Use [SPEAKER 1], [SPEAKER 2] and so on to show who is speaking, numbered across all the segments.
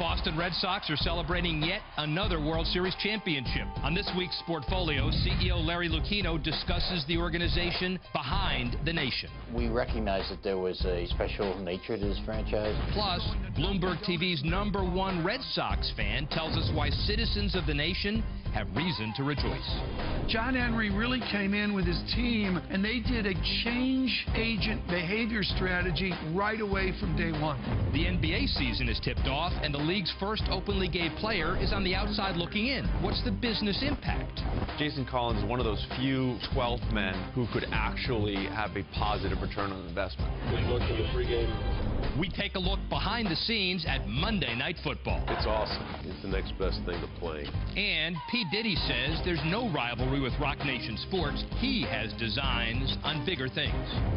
[SPEAKER 1] Boston Red Sox are celebrating yet another World Series championship. On this week's Sportfolio, CEO Larry Lucchino discusses the organization behind the nation.
[SPEAKER 2] We recognize that there was a special nature to this franchise.
[SPEAKER 1] Plus, Bloomberg TV's #1 Red Sox fan tells us why citizens of the nation have reason to rejoice.
[SPEAKER 3] John Henry really came in with his team, and they did a change agent behavior strategy right away from day one.
[SPEAKER 1] The NBA season is tipped off, and the league's first openly gay player is on the outside looking in. What's the business impact?
[SPEAKER 4] Jason Collins is one of those few 12th men who could actually have a positive return on investment.
[SPEAKER 5] Good look in the pregame.
[SPEAKER 1] We take a look behind the scenes at Monday Night Football.
[SPEAKER 5] It's awesome. It's the next best thing to play.
[SPEAKER 1] And P. Diddy says there's no rivalry with Rock Nation Sports. He has designs on bigger things.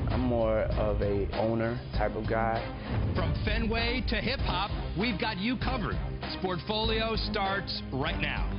[SPEAKER 6] I'm more of a owner type of guy.
[SPEAKER 1] From Fenway to hip-hop, we've got you covered. Sportfolio starts right now.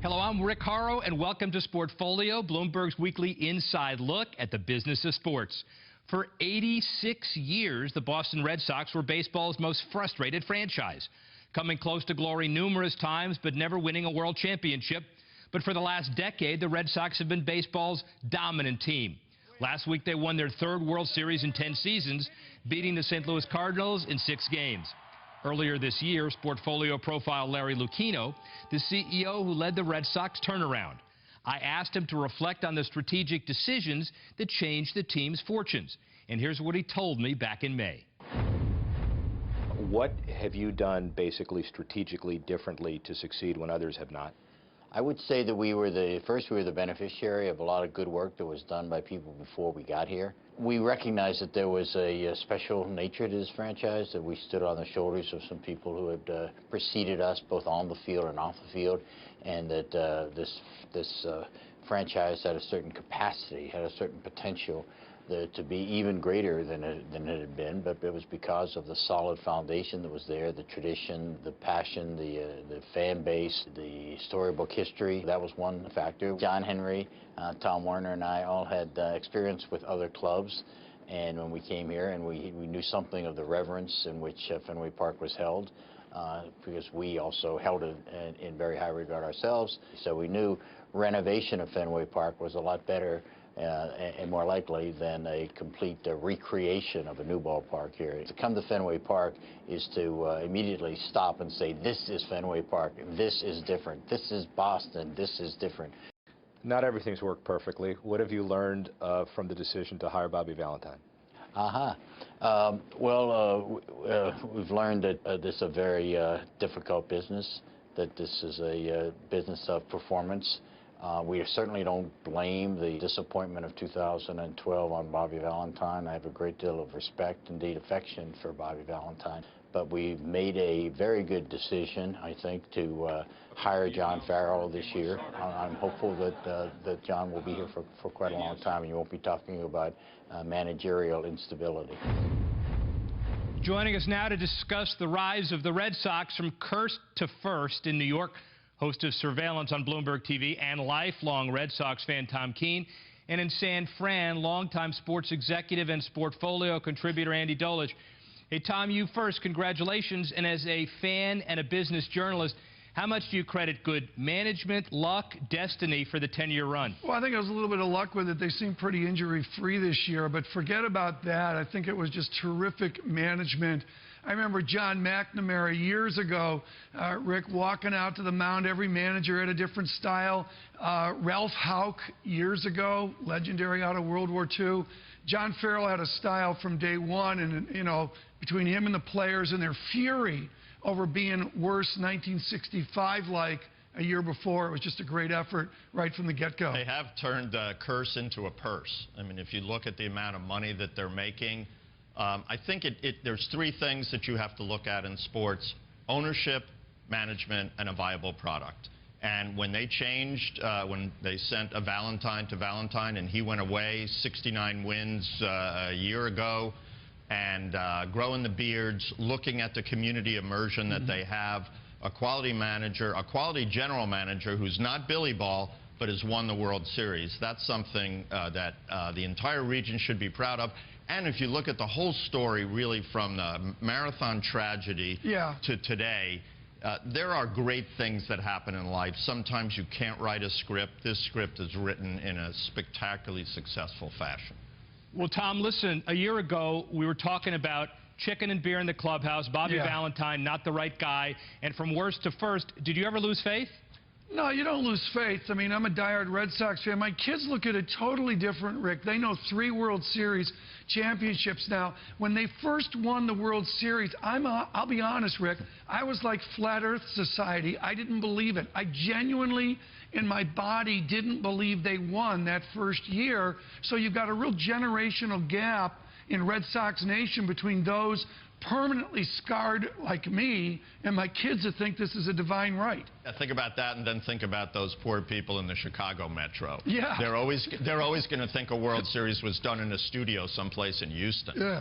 [SPEAKER 1] Hello, I'm Rick Harrow, and welcome to Sportfolio, Bloomberg's weekly inside look at the business of sports. For 86 years, the Boston Red Sox were baseball's most frustrated franchise, coming close to glory numerous times, but never winning a world championship. But for the last decade, the Red Sox have been baseball's dominant team. Last week, they won their third World Series in 10 seasons, beating the St. Louis Cardinals in 6 games. Earlier this year, Sportfolio profiled Larry Lucchino, the CEO who led the Red Sox turnaround. I asked him to reflect on the strategic decisions that changed the team's fortunes. And here's what he told me back in May.
[SPEAKER 7] What have you done basically strategically differently to succeed when others have not?
[SPEAKER 2] I would say that we were the beneficiary of a lot of good work that was done by people before we got here. We recognized that there was a special nature to this franchise, that we stood on the shoulders of some people who had preceded us both on the field and off the field, and that this franchise had a certain capacity, had a certain potential to be even greater than it had been, but it was because of the solid foundation that was there, the tradition, the passion, the fan base, the storybook history. That was one factor. John Henry, Tom Werner, and I all had experience with other clubs, and when we came here, and we knew something of the reverence in which Fenway Park was held, because we also held it in very high regard ourselves. So we knew renovation of Fenway Park was a lot better and more likely than a complete recreation of a new ballpark here. To come to Fenway Park is to immediately stop and say, this is Fenway Park, this is different, this is Boston, this is different.
[SPEAKER 7] Not everything's worked perfectly. What have you learned from the decision to hire Bobby Valentine?
[SPEAKER 2] We've learned that this is a very difficult business, that this is a business of performance. We certainly don't blame the disappointment of 2012 on Bobby Valentine. I have a great deal of respect, indeed affection, for Bobby Valentine. But we've made a very good decision, I think, to hire John Farrell this year. I'm hopeful that John will be here for quite a long time, and you won't be talking about managerial instability.
[SPEAKER 1] Joining us now to discuss the rise of the Red Sox from cursed to first in New York, host of Surveillance on Bloomberg TV and lifelong Red Sox fan Tom Keene, and in San Fran, longtime sports executive and Sportfolio contributor Andy Dolich. Hey, Tom, you first. Congratulations. And as a fan and a business journalist, how much do you credit good management, luck, destiny for the 10-year run?
[SPEAKER 3] Well, I think it was a little bit of luck with it. They seem pretty injury-free this year, but forget about that. I think it was just terrific management. I remember John McNamara years ago, Rick, walking out to the mound. Every manager had a different style. Ralph Houck years ago, legendary out of World War II. John Farrell had a style from day one, and, you know, between him and the players and their fury over being worse 1965-like a year before, it was just a great effort right from the get-go.
[SPEAKER 8] They have turned a curse into a purse. I mean, if you look at the amount of money that they're making, I think there's 3 things that you have to look at in sports: ownership, management, and a viable product. And when they changed, when they sent a Valentine to Valentine and he went away, 69 wins a year ago, and growing the beards, looking at the community immersion that they have, a quality manager, a quality general manager who's not Billy Ball, but has won the World Series. That's something that the entire region should be proud of. And if you look at the whole story, really from the marathon tragedy to today, there are great things that happen in life. Sometimes you can't write a script. This script is written in a spectacularly successful fashion.
[SPEAKER 1] Well, Tom, listen, a year ago, we were talking about chicken and beer in the clubhouse, Bobby Valentine, not the right guy, and from worst to first, did you ever lose faith?
[SPEAKER 3] No, you don't lose faith. I mean, I'm a diehard Red Sox fan. My kids look at it totally different, Rick. They know 3 World Series championships now. When they first won the World Series, I'll be honest, Rick, I was like Flat Earth Society. I didn't believe it. I genuinely, in my body, didn't believe they won that first year. So you've got a real generational gap in Red Sox Nation between those permanently scarred like me and my kids that think this is a divine right.
[SPEAKER 8] Yeah, think about that, and then think about those poor people in the Chicago Metro.
[SPEAKER 3] Yeah.
[SPEAKER 8] They're always going to think a World Series was done in a studio someplace in Houston.
[SPEAKER 3] Yeah.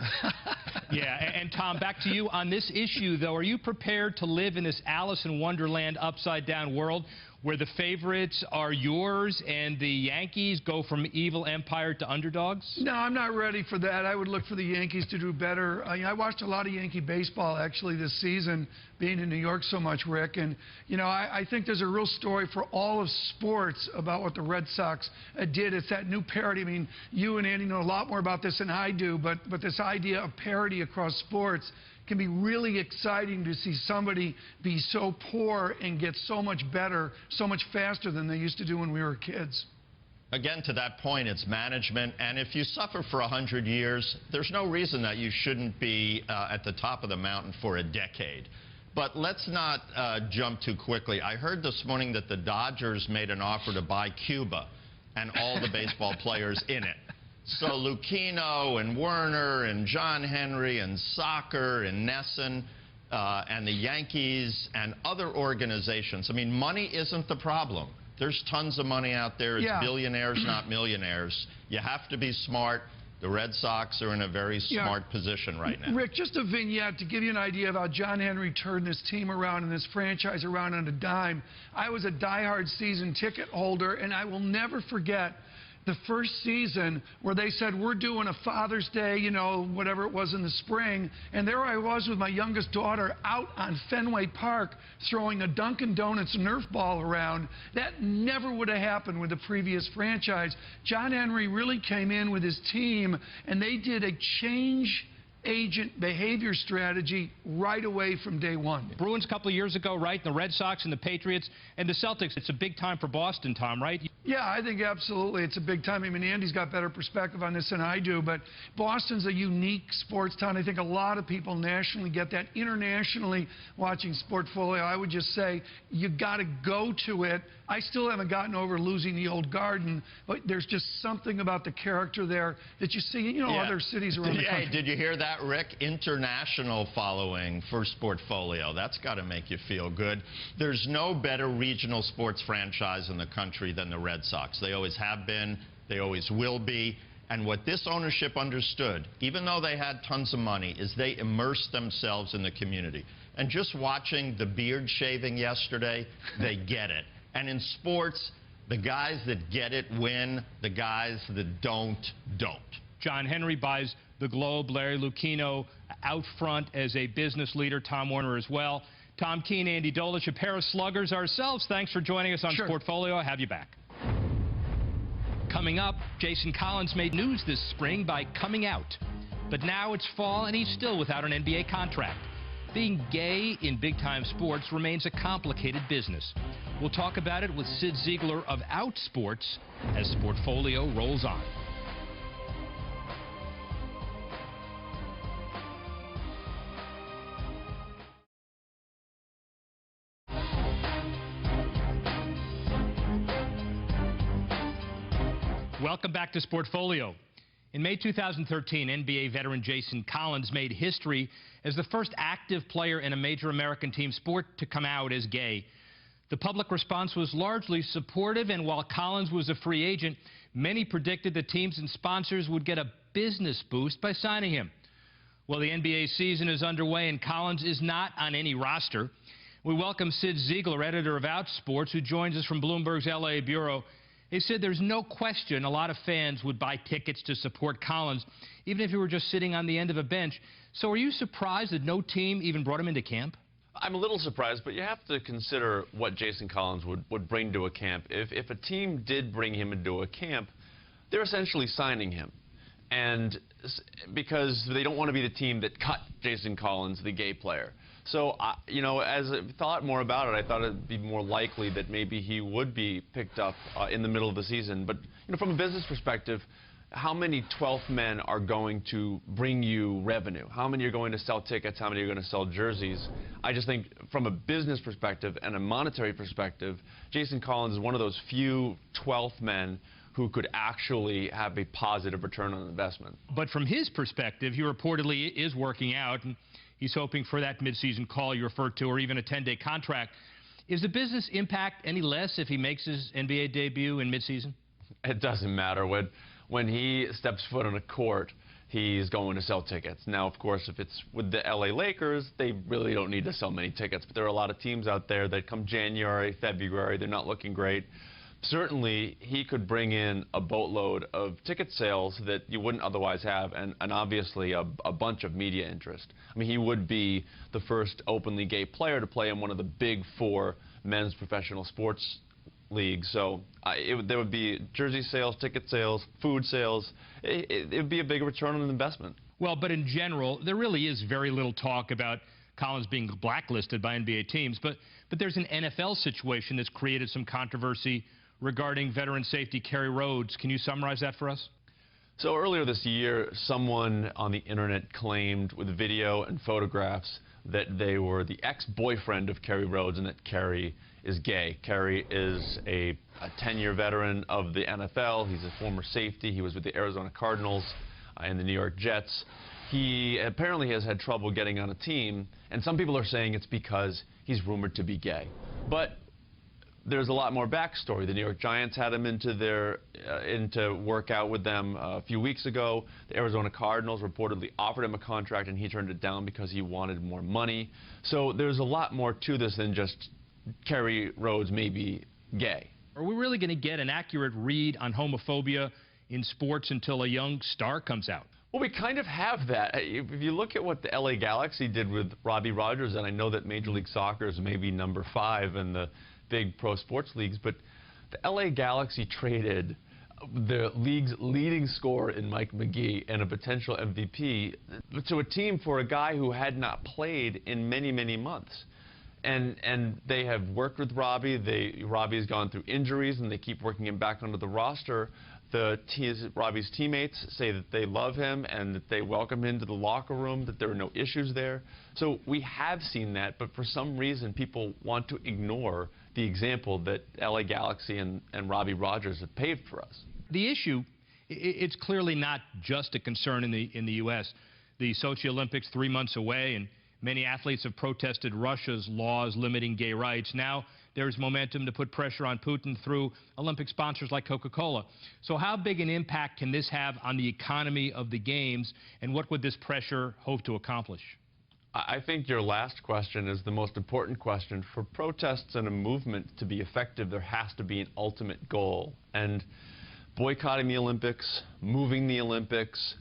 [SPEAKER 1] Yeah, and Tom, back to you on this issue, though. Are you prepared to live in this Alice in Wonderland upside-down world where the favorites are yours and the Yankees go from evil empire to underdogs?
[SPEAKER 3] No, I'm not ready for that. I would look for the Yankees to do better. I watched a lot of Yankee baseball, actually, this season, being in New York so much, Rick. And, you know, I think there's a real story for all of sports about what the Red Sox did. It's that new parity. I mean, you and Andy know a lot more about this than I do, but this idea of parity across sports can be really exciting to see somebody be so poor and get so much better, so much faster than they used to do when we were kids.
[SPEAKER 8] Again, to that point, it's management, and if you suffer for 100 years, there's no reason that you shouldn't be at the top of the mountain for a decade. But let's not jump too quickly. I heard this morning that the Dodgers made an offer to buy Cuba and all the baseball players in it. So Lucchino and Werner and John Henry and soccer and Nesson and the Yankees and other organizations. I mean, money isn't the problem. There's tons of money out there. It's billionaires, not millionaires. You have to be smart. The Red Sox are in a very smart position right now.
[SPEAKER 3] Rick, just a vignette to give you an idea of how John Henry turned this team around and this franchise around on a dime. I was a diehard season ticket holder, and I will never forget the first season where they said, we're doing a Father's Day, you know, whatever it was in the spring, and there I was with my youngest daughter out on Fenway Park throwing a Dunkin' Donuts Nerf ball around. That never would have happened with the previous franchise. John Henry really came in with his team, and they did a change agent behavior strategy right away from day one.
[SPEAKER 1] Bruins a couple of years ago, right? The Red Sox and the Patriots and the Celtics. It's a big time for Boston, Tom, right?
[SPEAKER 3] Yeah, I think absolutely it's a big time. I mean, Andy's got better perspective on this than I do, but Boston's a unique sports town. I think a lot of people nationally get that. Internationally, watching Sportfolio, I would just say you got to go to it. I still haven't gotten over losing the old Garden, but there's just something about the character there that you see, you know, other cities around the country.
[SPEAKER 8] Hey, did you hear that, Rick? International following for Sportfolio. That's got to make you feel good. There's no better regional sports franchise in the country than the Red Sox. They always have been. They always will be. And what this ownership understood, even though they had tons of money, is they immersed themselves in the community. And just watching the beard shaving yesterday, they get it. And in sports, the guys that get it win. The guys that don't.
[SPEAKER 1] John Henry buys the Globe. Larry Lucchino out front as a business leader. Tom Werner as well. Tom Keene, Andy Dolich, a pair of sluggers ourselves. Thanks for joining us on Sportfolio. I'll have you back. Coming up, Jason Collins made news this spring by coming out. But now it's fall, and he's still without an NBA contract. Being gay in big-time sports remains a complicated business. We'll talk about it with Sid Ziegler of Outsports as Sportfolio rolls on. Welcome back to Sportfolio. In May 2013, NBA veteran Jason Collins made history as the first active player in a major American team sport to come out as gay. The public response was largely supportive, and while Collins was a free agent, many predicted the teams and sponsors would get a business boost by signing him. Well, the NBA season is underway, and Collins is not on any roster. We welcome Sid Ziegler, editor of Outsports, who joins us from Bloomberg's L.A. bureau. They said there's no question a lot of fans would buy tickets to support Collins, even if he were just sitting on the end of a bench. So are you surprised that no team even brought him into camp?
[SPEAKER 4] I'm a little surprised, but you have to consider what Jason Collins would bring to a camp. If a team did bring him into a camp, they're essentially signing him. And because they don't want to be the team that cut Jason Collins, the gay player. So, you know, as I thought more about it, I thought it would be more likely that maybe he would be picked up in the middle of the season. But, you know, from a business perspective, how many 12th men are going to bring you revenue? How many are going to sell tickets? How many are going to sell jerseys? I just think from a business perspective and a monetary perspective, Jason Collins is one of those few 12th men who could actually have a positive return on investment.
[SPEAKER 1] But from his perspective, he reportedly is working out, and he's hoping for that midseason call you referred to, or even a 10-day contract. Is the business impact any less if he makes his NBA debut in midseason?
[SPEAKER 4] It doesn't matter. When he steps foot on a court, he's going to sell tickets. Now, of course, if it's with the LA Lakers, they really don't need to sell many tickets. But there are a lot of teams out there that come January, February, they're not looking great. Certainly, he could bring in a boatload of ticket sales that you wouldn't otherwise have, and obviously a bunch of media interest. I mean, he would be the first openly gay player to play in one of the big four men's professional sports leagues. So there would be jersey sales, ticket sales, food sales. It would be a big return on investment.
[SPEAKER 1] Well, but in general, there really is very little talk about Collins being blacklisted by NBA teams. But there's an NFL situation that's created some controversy regarding veteran safety Kerry Rhodes. Can you summarize that for us?
[SPEAKER 4] So earlier this year, someone on the internet claimed with video and photographs that they were the ex-boyfriend of Kerry Rhodes and that Kerry is gay. Kerry is a 10-year veteran of the NFL. He's a former safety. He was with the Arizona Cardinals and the New York Jets. He apparently has had trouble getting on a team, and some people are saying it's because he's rumored to be gay. But there's a lot more backstory. The New York Giants had him into work out with them a few weeks ago. The Arizona Cardinals reportedly offered him a contract, and he turned it down because he wanted more money. So there's a lot more to this than just Kerry Rhodes may be gay.
[SPEAKER 1] Are we really going to get an accurate read on homophobia in sports until a young star comes out?
[SPEAKER 4] Well, we kind of have that. If you look at what the LA Galaxy did with Robbie Rogers, and I know that Major League Soccer is maybe number 5 in the big pro sports leagues, but the LA Galaxy traded the league's leading scorer in Mike McGee and a potential MVP to a team for a guy who had not played in many, many months. And they have worked with Robbie. Robbie's gone through injuries, and they keep working him back onto the roster. Robbie's teammates say that they love him and that they welcome him to the locker room, that there are no issues there. So we have seen that, but for some reason people want to ignore the example that LA Galaxy and Robbie Rogers have paved for us.
[SPEAKER 1] The issue, it's clearly not just a concern in the U.S. The Sochi Olympics 3 months away, and many athletes have protested Russia's laws limiting gay rights. Now there's momentum to put pressure on Putin through Olympic sponsors like Coca-Cola. So how big an impact can this have on the economy of the Games, and what would this pressure hope to accomplish?
[SPEAKER 4] I think your last question is the most important question. For protests and a movement to be effective, there has to be an ultimate goal. And boycotting the Olympics, moving the Olympics,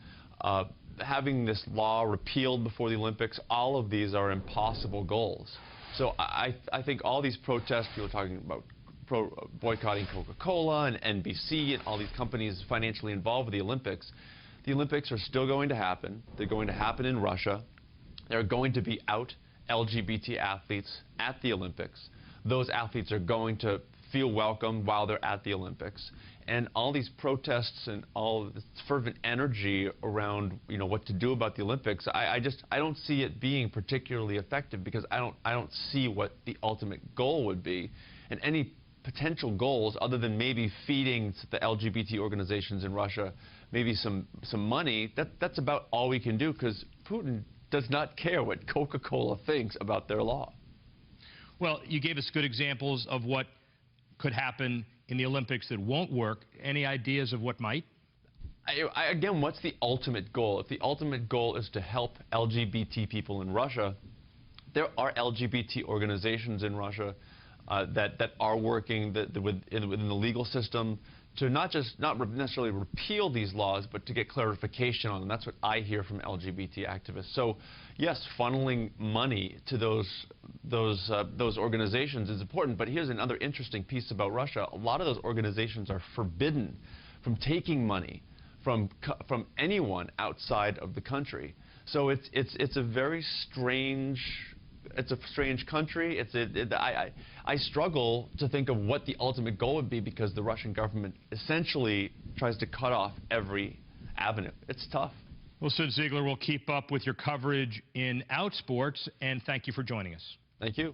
[SPEAKER 4] having this law repealed before the Olympics, all of these are impossible goals. So I think all these protests, people are talking about boycotting Coca-Cola and NBC and all these companies financially involved with the Olympics are still going to happen. They're going to happen in Russia. There are going to be out LGBT athletes at the Olympics. Those athletes are going to feel welcome while they're at the Olympics. And all these protests and all this fervent energy around, you know, what to do about the Olympics, I don't see it being particularly effective, because I don't see what the ultimate goal would be. And any potential goals, other than maybe feeding the LGBT organizations in Russia maybe some money, that's about all we can do, because Putin does not care what Coca-Cola thinks about their law.
[SPEAKER 1] Well, you gave us good examples of what could happen in the Olympics that won't work. Any ideas of what might?
[SPEAKER 4] Again, what's the ultimate goal? If the ultimate goal is to help LGBT people in Russia, there are LGBT organizations in Russia that are working within the legal system to not necessarily repeal these laws, but to get clarification on them. That's what I hear from LGBT activists. So, yes, funneling money to those organizations is important. But here's another interesting piece about Russia: a lot of those organizations are forbidden from taking money from anyone outside of the country. So it's a very strange. It's a strange country. I struggle to think of what the ultimate goal would be, because the Russian government essentially tries to cut off every avenue. It's tough.
[SPEAKER 1] Well, Sid Ziegler, will keep up with your coverage in Outsports, and thank you for joining us.
[SPEAKER 4] Thank you.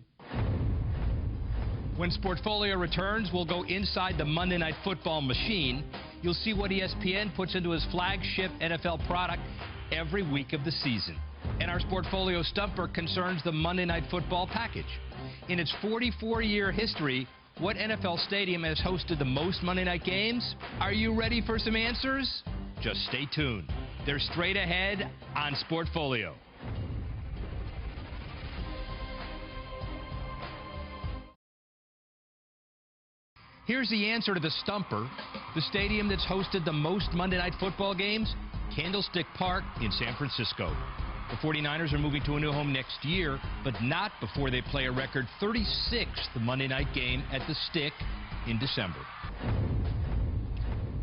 [SPEAKER 1] When Sportfolio returns, we'll go inside the Monday Night Football machine. You'll see what ESPN puts into his flagship NFL product every week of the season. And our Sportfolio stumper concerns the Monday Night Football package. In its 44-year history, what NFL stadium has hosted the most Monday night games? Are you ready for some answers? Just stay tuned. They're straight ahead on Sportfolio. Here's the answer to the stumper. The stadium that's hosted the most Monday Night Football games? Candlestick Park in San Francisco. The 49ers are moving to a new home next year, but not before they play a record 36th Monday night game at the Stick in December.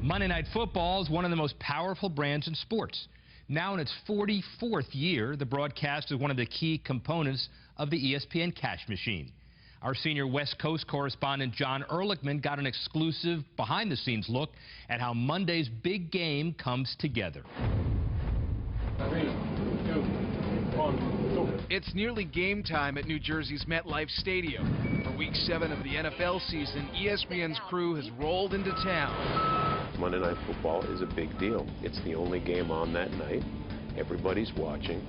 [SPEAKER 1] Monday Night Football is one of the most powerful brands in sports. Now in its 44th year, the broadcast is one of the key components of the ESPN cash machine. Our senior West Coast correspondent John Ehrlichman got an exclusive behind-the-scenes look at how Monday's big game comes together.
[SPEAKER 9] It's nearly game time at New Jersey's MetLife Stadium. For Week 7 of the NFL season, ESPN's crew has rolled into town.
[SPEAKER 5] Monday Night Football is a big deal. It's the only game on that night. Everybody's watching.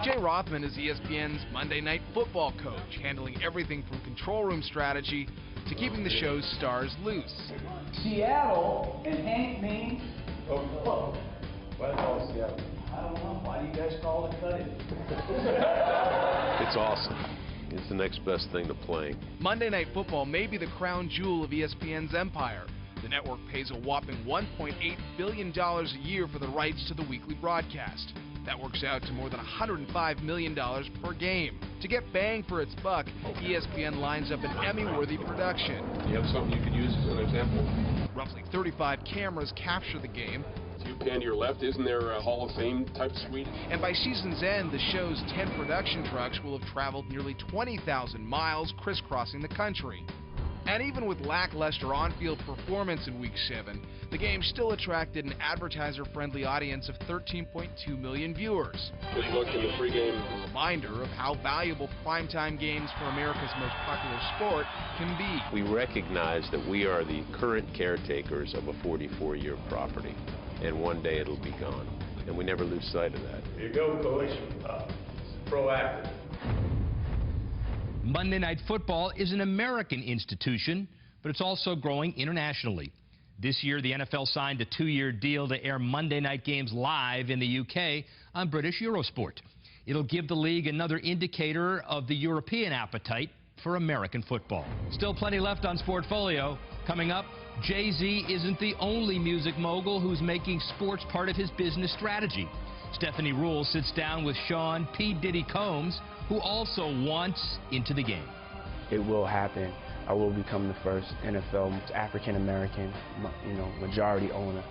[SPEAKER 9] Jay Rothman is ESPN's Monday Night Football coach, handling everything from control room strategy to keeping the show's stars loose.
[SPEAKER 10] Seattle and Hank Means. Oh, why call it Seattle? I don't know. Why do you guys call it cutting?
[SPEAKER 5] It's awesome. It's the next best thing to playing.
[SPEAKER 9] Monday Night Football may be the crown jewel of ESPN's empire. The network pays a whopping $1.8 billion a year for the rights to the weekly broadcast. That works out to more than $105 million per game. To get bang for its buck, ESPN lines up an Emmy-worthy production.
[SPEAKER 11] You have something you could use as an example?
[SPEAKER 9] Roughly 35 cameras capture the game.
[SPEAKER 11] If you pan to your left, isn't there a Hall of Fame type suite?
[SPEAKER 9] And by season's end, the show's 10 production trucks will have traveled nearly 20,000 miles crisscrossing the country. And even with lackluster on-field performance in Week 7, the game still attracted an advertiser-friendly audience of 13.2 million viewers.
[SPEAKER 11] Good look in the pregame.
[SPEAKER 9] A reminder of how valuable primetime games for America's most popular sport can be.
[SPEAKER 5] We recognize that we are the current caretakers of a 44-year property, and one day it'll be gone. And we never lose sight of that.
[SPEAKER 10] Here you go, Coach. Proactive.
[SPEAKER 1] Monday Night Football is an American institution, but it's also growing internationally. This year, the NFL signed a 2-year deal to air Monday night games live in the UK on British Eurosport. It'll give the league another indicator of the European appetite for American football. Still plenty left on Sportfolio. Coming up, Jay-Z isn't the only music mogul who's making sports part of his business strategy. Stephanie Rule sits down with Sean P. Diddy Combs, who also wants into the game.
[SPEAKER 6] It will happen. I will become the first NFL African-American, majority owner.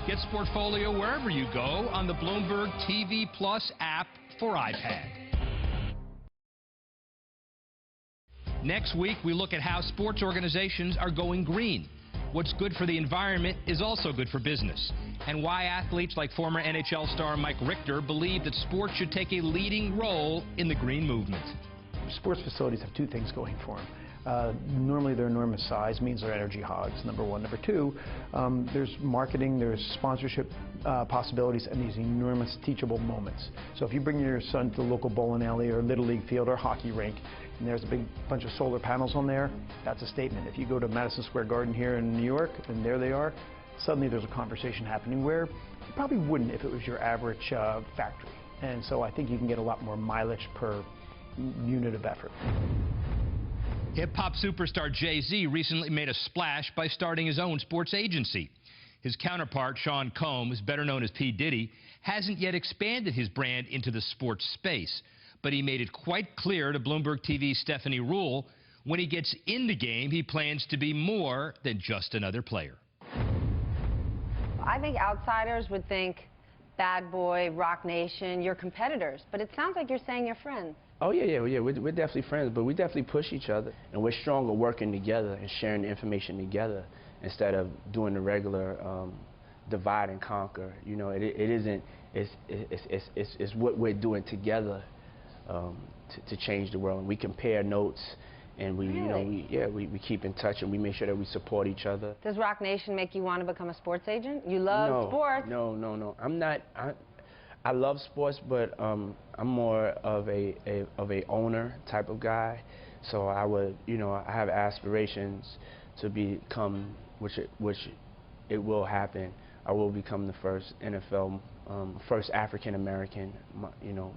[SPEAKER 1] Get Sportfolio wherever you go on the Bloomberg TV Plus app for iPad. Next week, we look at how sports organizations are going green. What's good for the environment is also good for business, and why athletes like former NHL star Mike Richter believe that sports should take a leading role in the green movement.
[SPEAKER 12] Sports facilities have two things going for them. Normally their enormous size means they're energy hogs, number one. Number two, there's marketing, there's sponsorship possibilities, and these enormous teachable moments. So if you bring your son to the local bowling alley or Little League field or hockey rink, and there's a big bunch of solar panels on there, that's a statement. If you go to Madison Square Garden here in New York, and there they are, suddenly there's a conversation happening where you probably wouldn't if it was your average factory. And so I think you can get a lot more mileage per unit of effort.
[SPEAKER 1] Hip-hop superstar Jay-Z recently made a splash by starting his own sports agency. His counterpart, Sean Combs, better known as P. Diddy, hasn't yet expanded his brand into the sports space. But he made it quite clear to Bloomberg TV's Stephanie Rule, when he gets in the game, he plans to be more than just another player.
[SPEAKER 13] I think outsiders would think Bad Boy, Rock Nation, you're competitors. But it sounds like you're saying you're friends.
[SPEAKER 6] Oh, yeah. We're definitely friends, but we definitely push each other. And we're stronger working together and sharing the information together instead of doing the regular divide and conquer. You know, it's what we're doing together to change the world. And we compare notes, and we,
[SPEAKER 13] Really?
[SPEAKER 6] we keep in touch, and we make sure that we support each other.
[SPEAKER 13] Does Rock Nation make you want to become a sports agent? You love sports.
[SPEAKER 6] No. I'm not. I love sports, but I'm more of a owner type of guy. So I would, I have aspirations to become, which it will happen. I will become the first NFL, first African American,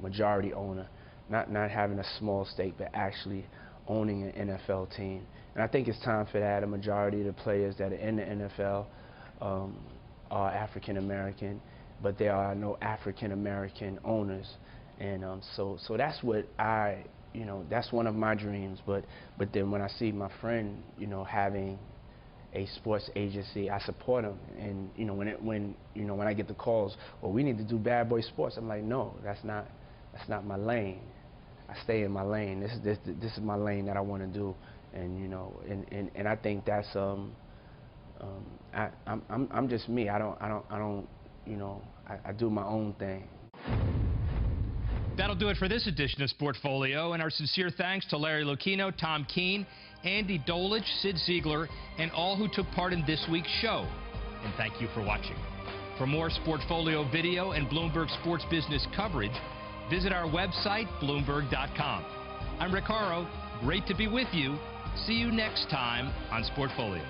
[SPEAKER 6] majority owner, not having a small stake, but actually owning an NFL team. And I think it's time for that. A majority of the players that are in the NFL are African American, but there are no African American owners. And so that's what that's one of my dreams. But then when I see my friend, having a sports agency, I support him. And when I get the calls, well, we need to do Bad Boy Sports, I'm like, no, that's not my lane. I stay in my lane. This is my lane that I want to do. And and I think that's I'm just me. I don't I do my own thing.
[SPEAKER 1] That'll do it for this edition of Sportfolio, and our sincere thanks to Larry Lucchino, Tom Keene, Andy Dolich, Sid Ziegler, and all who took part in this week's show. And thank you for watching. For more Sportfolio video and Bloomberg sports business coverage, visit our website, Bloomberg.com. I'm Rick Haro. Great to be with you. See you next time on Sportfolio.